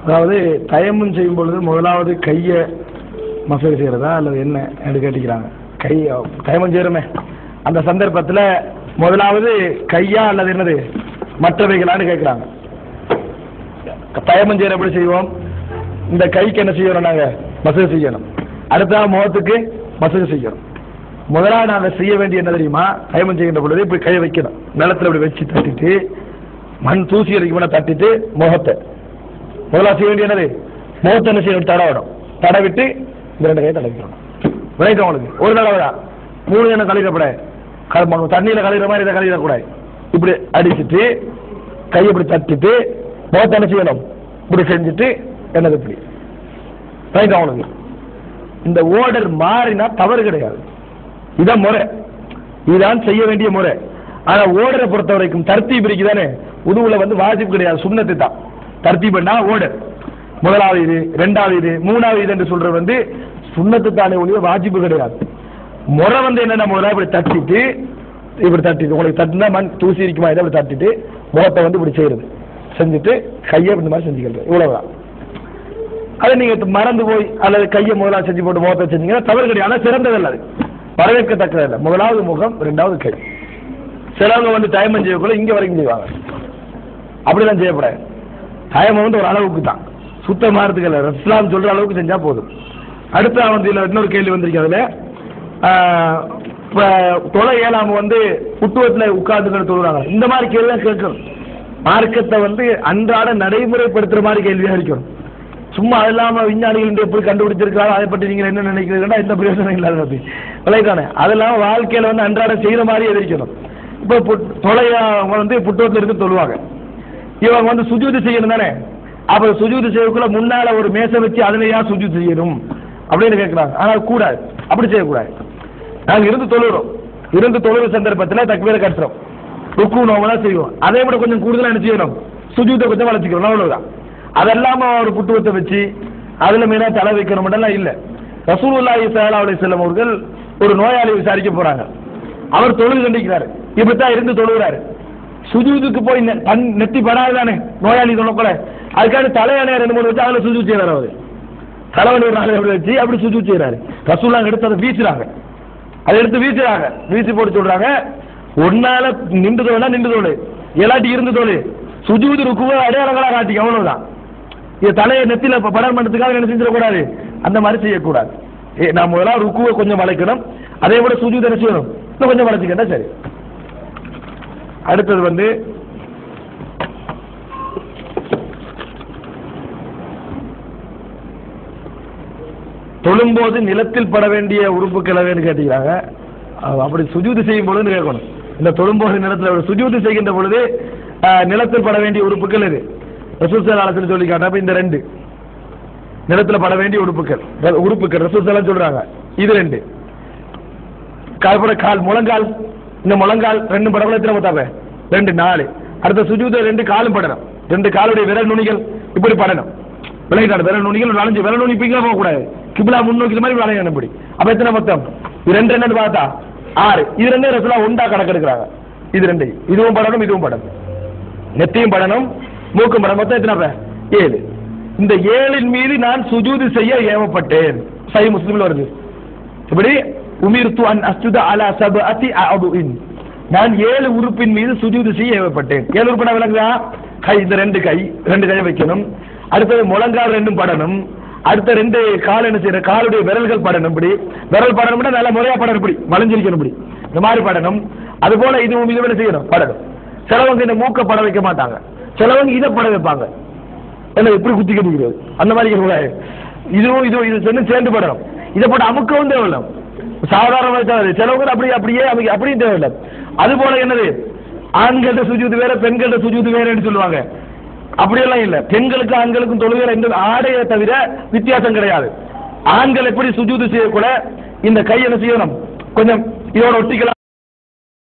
அதாவது தயமம் செய்யும் பொழுது முதலாவது கையை மசகு செய்யறதா அல்லது என்ன என்று கேட்டுக்கிறாங்க. கை தயமம் செய்யறமே அந்த சந்தர்ப்பத்தில் முதலாவது கையா அல்லது என்னது மற்றவைகளான்னு கேட்கிறாங்க. தயமம் செய்யற எப்படி செய்வோம்? இந்த கைக்கு என்ன செய்யணும்? நாங்கள் மசகு செய்யணும். அடுத்த முகத்துக்கு மசகு செய்யணும். முதலாவது நாங்கள் செய்ய வேண்டிய என்ன தெரியுமா? தயமம் செய்கின்ற பொழுது இப்படி கையை வைக்கணும். நிலத்தில் இப்படி வச்சு தட்டிட்டு மண் தூசி அடிக்க தட்டிட்டு முகத்தை முதலாவது செய்ய வேண்டிய என்னது? முகத்தை என்ன செய்யணும்? தடவிடும். தடவிட்டு இந்த ரெண்டு கையை தடவிக்கணும். விளையாட்டு உங்களுக்கு ஒரு தடவை தான் 3 எண்ணெய் கழிக்கப்படாது. தண்ணியில் கழிகிற மாதிரி இதை கழிடக்கூடாது. இப்படி அடிச்சுட்டு கையை இப்படி தட்டிட்டு முகத்தை என்ன செய்யணும்? இப்படி செஞ்சுட்டு என்னது இப்படி விளையாட்டு உங்களுக்கு. இந்த ஓர்டர் மாறினா தவறு கிடையாது. இதான் முறை, இதுதான் செய்ய வேண்டிய முறை. ஆனா ஓர்டரை பொறுத்த வரைக்கும் தர்த்தீப் இருக்குதானே, உதுவுல வந்து வாஜிப் கிடையாது, சுன்னத்து தான். தர்த்தீப்னா ஓர்டர், முதலாவது இது, ரெண்டாவது இது, மூணாவது இது என்று சொல்றது வந்து சுன்னத்து தானே ஒழிய வாஜிப்பு கிடையாது. முறை வந்து என்னென்ன முறை? இப்படி தட்டிட்டு உங்களுக்கு தட்டுனா மண் தூசி இருக்குமா இதை இப்படி தட்டிட்டு முகத்தை வந்து இப்படி செய்யறது, செஞ்சுட்டு கையை இந்த மாதிரி செஞ்சுக்கிறது, இவ்வளவுதான். அதை நீங்க மறந்து போய் அல்லது கையை முதலாவது செஞ்சு போட்டு முகத்தை செஞ்சீங்கன்னா தவறு கிடையாது. ஆனால் சிறந்தது அல்லது வரவேற்கத்தக்கதில்லை. முதலாவது முகம், ரெண்டாவது கை. சிலவங்க வந்து தயமம் செய்யக்குள்ள இங்க வரைக்கும் செய்வாங்க. அப்படிதான் செய்யப்படாது. தயமம் வந்து ஒரு அளவுக்கு தான், சுத்தமானதுக்கு இல்லை. இஸ்லாம் சொல்ற அளவுக்கு செஞ்சா போதும். அடுத்த வந்து இன்னொரு கேள்வி வந்திருக்கு. அதுல தொலை ஏழாம வந்து புத்துவத்தில் உட்கார்ந்து தொழுறாங்க. இந்த மாதிரி கேள்வி கேட்கணும். மார்க்கத்தை வந்து அன்றாட நடைமுறைப்படுத்துற மாதிரி கேள்வியா இருக்கணும். சும்மா அது இல்லாம விஞ்ஞானிகள் எப்படி கண்டுபிடிச்சிருக்காங்க அதை பற்றி நீங்க என்ன நினைக்கிறீங்கன்னா எந்த பிரயோஜனம் இல்லாத விளையாட்டானே. அதெல்லாம் வாழ்க்கையில வந்து அன்றாட செய்யற மாதிரி எதிர்க்கணும். இப்போ தொலையா வந்து புத்துவத்தில் இருந்து சொல்லுவாங்க. இவங்க வந்து சுஜூது செய்யணும் தானே. அப்ப சுஜூது செய்யக்குள்ள முன்னால ஒரு மேசை வச்சு அதுலயா சுஜூது செய்யணும் அப்படின்னு கேட்கிறாங்க. ஆனால் கூடாது, அப்படி செய்யக்கூடாது. நாங்க இருந்து தொழுற சந்தர்ப்பத்தில் தக்பீரை கட்டுறோம், ருக்கு நோம்பெல்லாம் செய்வோம். அதை விட கொஞ்சம் கூடுதலா என்ன செய்யணும்? சுஜூத்தை கொஞ்சம் வளர்ச்சிக்கணும், அவ்வளவுதான். அதெல்லாம ஒரு புத்துவத்தை வச்சு அதுல மீனா தலை வைக்கணும் இல்ல. ரசூலுல்லாஹி ஸல்லல்லாஹு அலைஹி வஸல்லம் அவர்கள் ஒரு நோயாளி விசாரிக்க போறாங்க. அவர் தொழுது கண்டிக்கிறாரு, இப்படித்தான் இருந்து தொழுகிறாரு. சுஜூதுக்கு போய் நெத்தி படாதுதானே நோயாளி தொழக்கூட, அதுக்காக தலையணைய 2-3 வச்சு அதுல சுஜூத் செய்யறாரு. அவரு தலைவணி ஒரு நாளை வச்சு அப்படி சுஜூத் செய்யறாரு. ரசூலுல்லாஹ் எடுத்து அதை வீசுறாங்க. அதை எடுத்து வீசி போட்டு சொல்றாங்க, ஒன்னால நின்று தோழு, எல்லாட்டி இருந்து தோழு, சுஜூது ருக்குவ அடையாளங்களா காட்டிக்க, அவ்வளவுதான். இது தலையை நெத்தில படம் பண்ணுறதுக்காக என்ன செஞ்சிடக்கூடாது, அந்த மாதிரி செய்யக்கூடாது. நான் முதல்ல ருக்குவை கொஞ்சம் வளைக்கணும், அதே விட சுஜூத் என்ன செய்யணும், இன்னும் கொஞ்சம் வளைச்சிக்கிட்டா சரி. அடுத்தது வந்து தொழும்போது நிலத்தில் பட வேண்டிய உறுப்புகள் கேட்டீங்க. அப்படி சுஜூது செய்யும் பொழுது கேட்கணும். இந்த தொழும்போது நிலத்தில் சுஜூது செய்கின்ற பொழுது நிலத்தில் பட வேண்டிய உறுப்புகள் இது ரசூல் ஸல்லல்லாஹு அலைஹி வஸல்லம் சொல்லி காட்டாம இந்த 2 நிலத்தில் பட வேண்டிய உறுப்புகள் ரசூல் ஸல்லல்லாஹு சொல்றாங்க. இது 2 கால் முழங்கால், இந்த முழங்கால் 2 படத்துல பார்த்தாப்ப 2 4. அடுத்த சுஜூது 2 காலும் படணும், 2 காலுடைய விரல் நுனிகள் இப்படி படணும். விளையாடு விரல் நுனிகள் 4 விரல் நுனி பிங்க போக கூடாது, கிப்லா முன்னோக்கி மாதிரி விளையாடணும். இப்படி அப்ப எத்தனை மொத்தம்? இது 2 என்னன்னு பார்த்தா 6. இது 2 ரசூலா ஒண்டா கணக்கெடுக்கிறாங்க. இது 2 இதுவும் படணும், இதுவும் படணும், நெத்தியும் படணும், மூக்கும் படணும். மொத்தம் எத்தனை? 7. இந்த 7 மீது நான் சுஜூது செய்ய ஏவப்பட்டேன். சஹீஹ் முஸ்லிம்ல வருது. இப்படி உமிர்து அன் அஸ்ஜுத அலா சபஅத்தி அஅதுஇன், நான் 7 உறுப்பின் மீது சுஜூது செய்ய ஏவப்பட்டேன். 7 உறுப்பினா விளங்குதா? கை, இந்த 2 கையை வைக்கணும். அடுத்தது முழங்கால் 2 படணும். அடுத்த 2 கால் என்ன செய்யற, காலுடைய விரல்கள் படணும். இப்படி விரல் படணும்னா நல்ல முறையா படணும், இப்படி மலைஞ்சிருக்கணும், இப்படி இந்த மாதிரி படணும். அது போல இதுவும் இது என்ன செய்யணும், படணும். சிலவங்க இந்த மூக்க பட வைக்க மாட்டாங்க, சிலவங்க இதை பட வைப்பாங்க. என்ன இப்படி குத்தி கட்டிக்கிறது அந்த மாதிரி கூடாது. இது சேர்ந்து படணும். இதை போட்டு அமுக்கவும் தேவையில்லை, சாதாரண சிலவங்க அப்படியும் தேவையில்லை. அது போல என்னது, ஆண்கள்ட்ட சுஜூது வேற, பெண்கள்ட்ட சுஜூது வேறன்னு சொல்லுவாங்க. அப்படியெல்லாம் இல்ல. பெண்களுக்கு ஆண்களுக்கும் தொழுகிற இந்த ஆடையை தவிர வித்தியாசம் கிடையாது. ஆண்கள் எப்படி சுஜூது செய்யக்கூட இந்த கை என்ன செய்யணும், கொஞ்சம் இதோட ஒட்டிக்கலாம்.